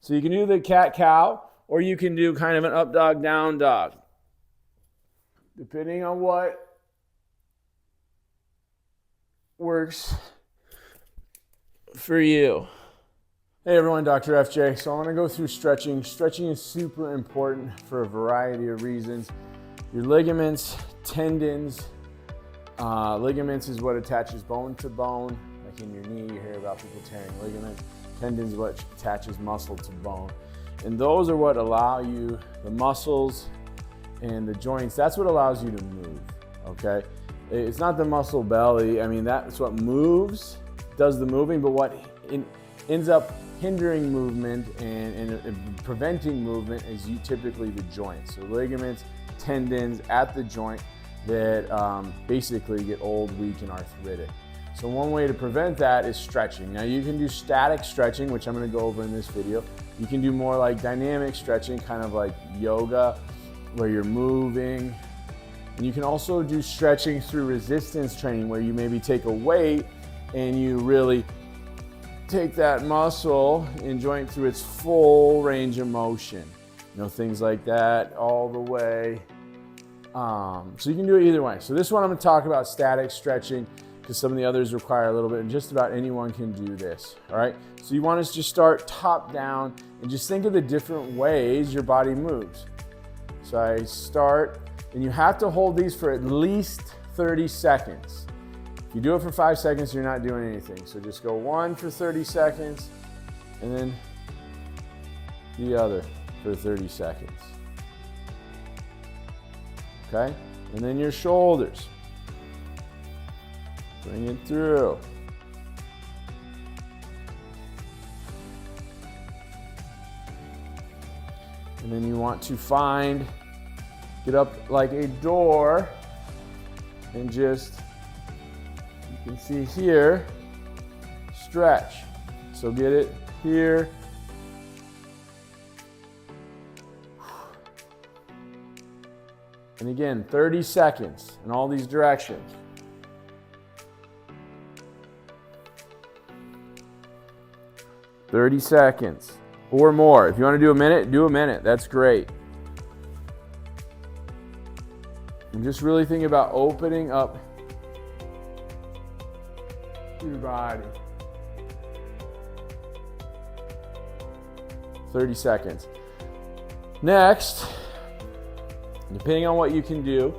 So you can do the cat-cow, or you can do kind of an up dog, down dog, depending on what works for you. Hey everyone, Dr. FJ. So I want to go through stretching. Stretching is super important for a variety of reasons. Your ligaments, tendons. Ligaments is what attaches bone to bone. Like in your knee, you hear about people tearing ligaments. Tendons is what attaches muscle to bone. And those are what allow you, the muscles and the joints, that's what allows you to move, okay? It's not the muscle belly. I mean, that's what moves, does the moving, but what ends up hindering movement and preventing movement is typically the joints. So ligaments, tendons at the joint that basically get old, weak, and arthritic. So one way to prevent that is stretching. Now you can do static stretching, which I'm gonna go over in this video. You can do more like dynamic stretching, kind of like yoga, where you're moving. And you can also do stretching through resistance training, where you maybe take a weight and you really take that muscle and joint through its full range of motion. You know, things like that all the way. So you can do it either way. So this one I'm gonna talk about static stretching, because some of the others require a little bit, and just about anyone can do this, all right? So you want to just start top down and just think of the different ways your body moves. So I start, and you have to hold these for at least 30 seconds. If you do it for 5 seconds, you're not doing anything. So just go one for 30 seconds, and then the other for 30 seconds. Okay? And then your shoulders. Bring it through. And then you want to get up like a door and just, you can see here, stretch. So get it here. And again, 30 seconds in all these directions. "30 seconds or more. If you want to do a minute, that's great. And just really think about opening up your body. 30 seconds. Next, depending on what you can do,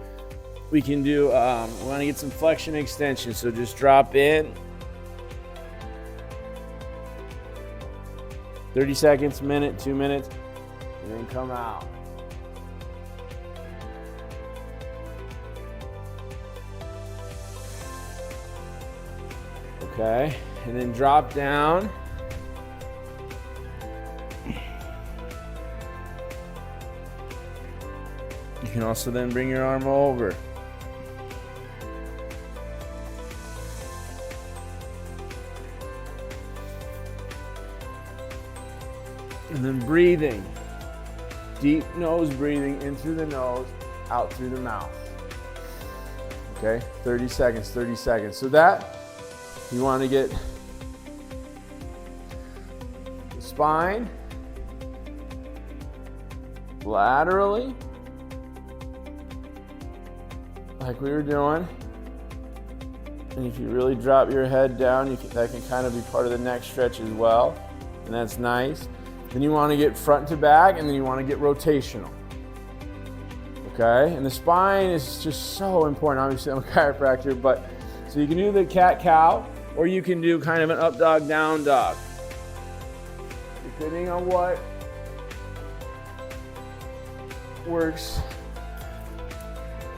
we can do, we want to get some flexion extension. So just drop in. 30 seconds, minute, 2 minutes, and then come out. Okay, and then drop down. You can also then bring your arm over. And then breathing, deep nose breathing in through the nose, out through the mouth. Okay, 30 seconds, 30 seconds. So that, you want to get the spine laterally, like we were doing. And if you really drop your head down, that can kind of be part of the neck stretch as well. And that's nice. Then you want to get front to back, and then you want to get rotational. Okay, and the spine is just so important. Obviously, I'm a chiropractor, but so you can do the cat-cow, or you can do kind of an up dog, down dog, depending on what works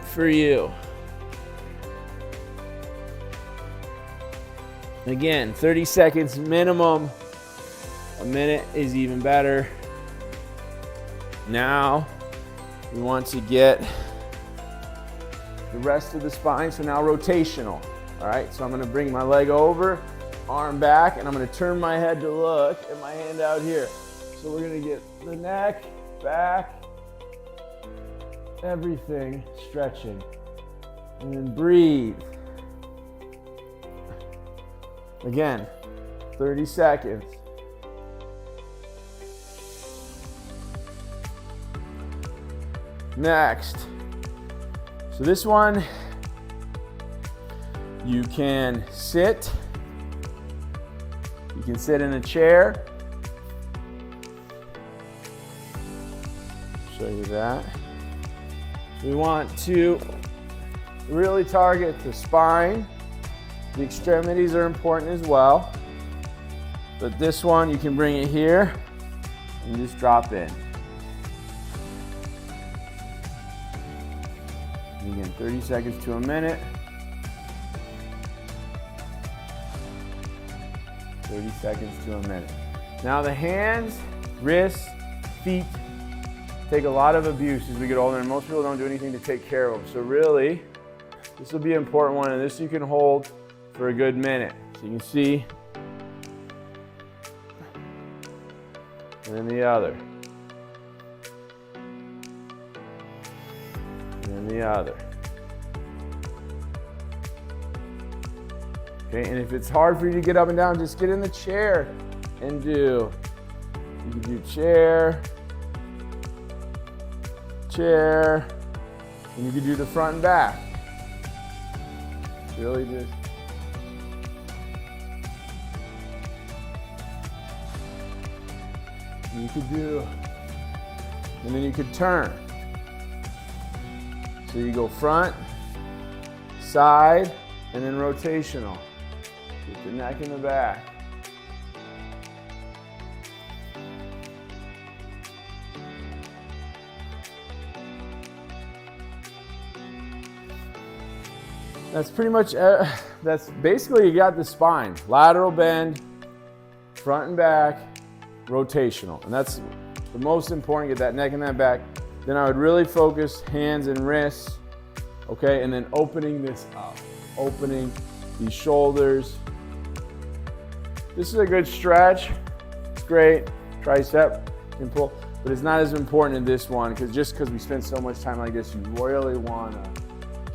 for you. Again, 30 seconds minimum. A minute is even better. Now, we want to get the rest of the spine, so now rotational. All right, so I'm gonna bring my leg over, arm back, and I'm gonna turn my head to look at my hand out here. So we're gonna get the neck, back, everything stretching. And then breathe. Again, 30 seconds. Next, so this one, you can sit. You can sit in a chair. Show you that. We want to really target the spine. The extremities are important as well. But this one, you can bring it here and just drop in. Again, 30 seconds to a minute. 30 seconds to a minute. Now the hands, wrists, feet take a lot of abuse as we get older, and most people don't do anything to take care of them. So really, this will be an important one, and this you can hold for a good minute. So you can see, and then the other. And the other. Okay, and if it's hard for you to get up and down, just get in the chair and do. You can do chair, chair, and you can do the front and back. Really just. You could do, and then you could turn. So you go front, side, and then rotational. Get the neck in the back. That's pretty much, that's basically you got the spine. Lateral bend, front and back, rotational. And that's the most important, get that neck and that back. Then I would really focus hands and wrists, okay? And then opening this up, opening these shoulders. This is a good stretch. It's great. Tricep can pull, but it's not as important in this one just because we spend so much time like this, you really want to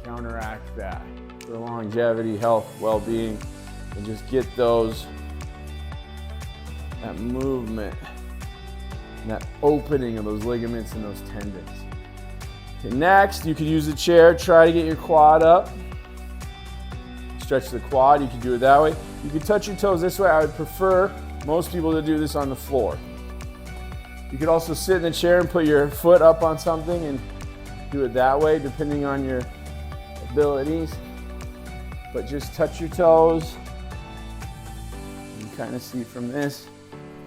counteract that for longevity, health, well-being, and just get that movement and that opening of those ligaments and those tendons. Okay, next, you could use a chair. Try to get your quad up. Stretch the quad. You can do it that way. You can touch your toes this way. I would prefer most people to do this on the floor. You could also sit in the chair and put your foot up on something and do it that way, depending on your abilities. But just touch your toes. You can kind of see from this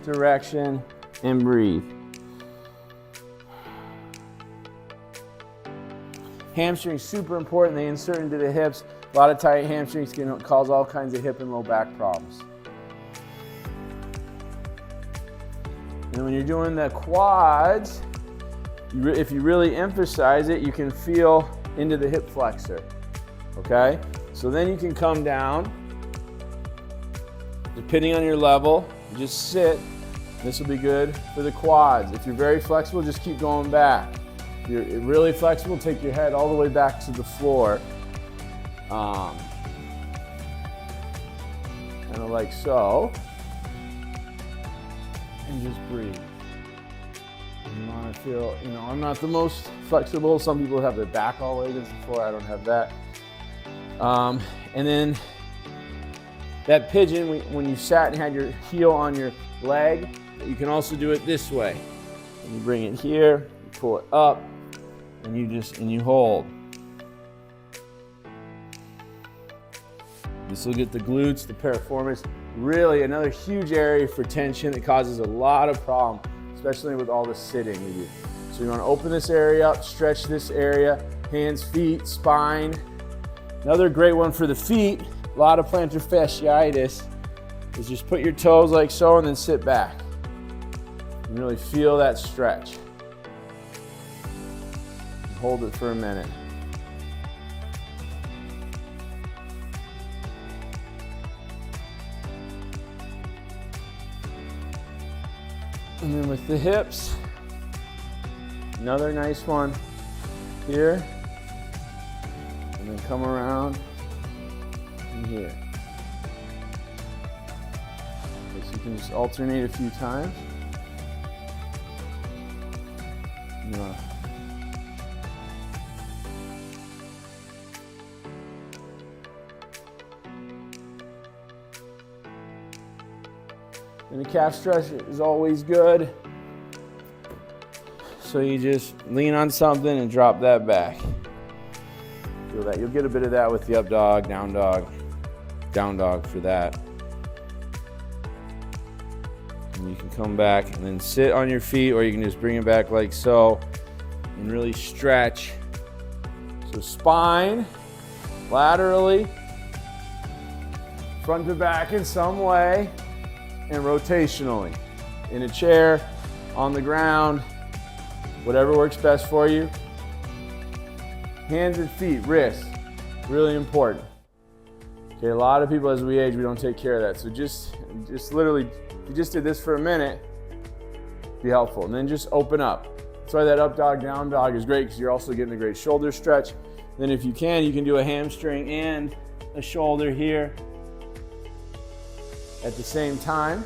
direction and breathe. Hamstrings, super important. They insert into the hips. A lot of tight hamstrings can cause all kinds of hip and low back problems. And when you're doing the quads, if you really emphasize it, you can feel into the hip flexor, okay? So then you can come down, depending on your level, just sit. This will be good for the quads. If you're very flexible, just keep going back. If you're really flexible, take your head all the way back to the floor. Kind of like so. And just breathe. You want to feel, I'm not the most flexible. Some people have their back all the way against the floor. I don't have that. And then that pigeon, when you sat and had your heel on your leg, you can also do it this way. And you bring it here, you pull it up, and you hold. This will get the glutes, the piriformis, really another huge area for tension that causes a lot of problem, especially with all the sitting we do. So you want to open this area up, stretch this area, hands, feet, spine. Another great one for the feet, a lot of plantar fasciitis, is just put your toes like so and then sit back. And really feel that stretch. And hold it for a minute. And then with the hips, another nice one here. And then come around and here. Okay, so you can just alternate a few times. And the calf stretch is always good. So you just lean on something and drop that back. Feel that. You'll get a bit of that with the up dog, down dog for that. And you can come back and then sit on your feet, or you can just bring it back like so and really stretch. So spine, laterally, front to back in some way, and rotationally. In a chair, on the ground, whatever works best for you. Hands and feet, wrists, really important. Okay, a lot of people as we age, we don't take care of that. So just literally, if you just did this for a minute, be helpful. And then just open up. That's why that up dog, down dog is great, because you're also getting a great shoulder stretch. Then if you can do a hamstring and a shoulder here at the same time.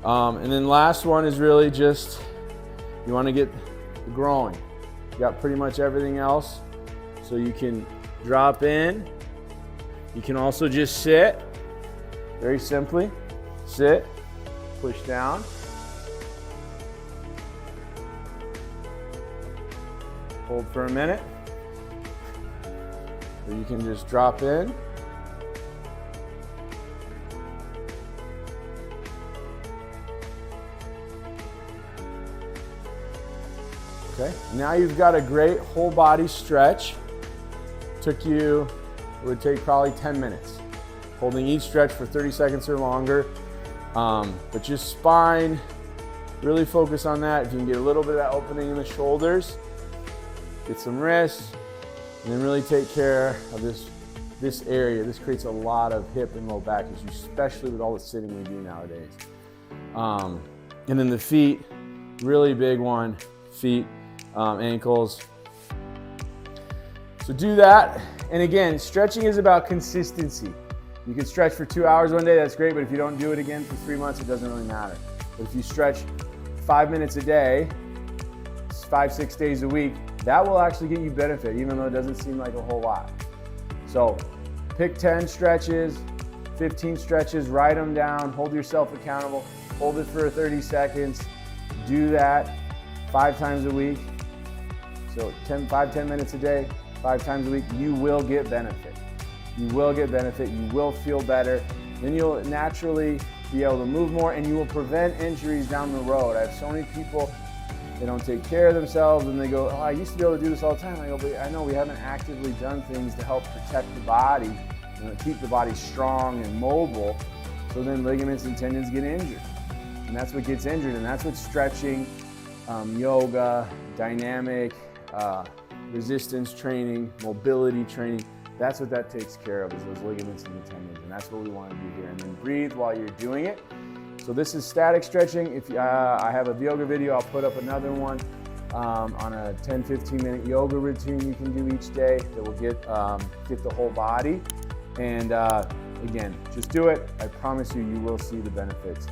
And then last one is really just, you want to get the groin. You got pretty much everything else. So you can drop in. You can also just sit, very simply. Sit, push down. Hold for a minute. Or you can just drop in. Okay, now you've got a great whole body stretch. It would take probably 10 minutes. Holding each stretch for 30 seconds or longer. But just spine, really focus on that. If you can get a little bit of that opening in the shoulders, get some wrists, and then really take care of this area. This creates a lot of hip and low back issues, especially with all the sitting we do nowadays. And then the feet, really big one, feet, ankles. So do that. And again, stretching is about consistency. You can stretch for 2 hours one day, that's great, but if you don't do it again for 3 months, it doesn't really matter. But if you stretch 5 minutes a day, 5-6 days a week, that will actually get you benefit, even though it doesn't seem like a whole lot. So pick 10 stretches, 15 stretches, write them down, hold yourself accountable, hold it for 30 seconds, do that 5 times a week. So 5-10 minutes a day, 5 times a week, you will get benefit. You will get benefit, you will feel better. Then you'll naturally be able to move more, and you will prevent injuries down the road. I have so many people, they don't take care of themselves, and they go, oh, I used to be able to do this all the time. I go, but I know we haven't actively done things to help protect the body, keep the body strong and mobile, so then ligaments and tendons get injured. And that's what gets injured, and that's what stretching, yoga, dynamic, resistance training, mobility training, that's what that takes care of, is those ligaments and the tendons, and that's what we want to do here. And then breathe while you're doing it. So this is static stretching. If I have a yoga video, I'll put up another one on a 10-15 minute yoga routine you can do each day that will get the whole body. And again, just do it. I promise you, you will see the benefits.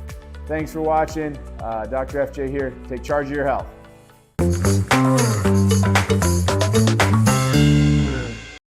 Thanks for watching. Dr. FJ here. Take charge of your health.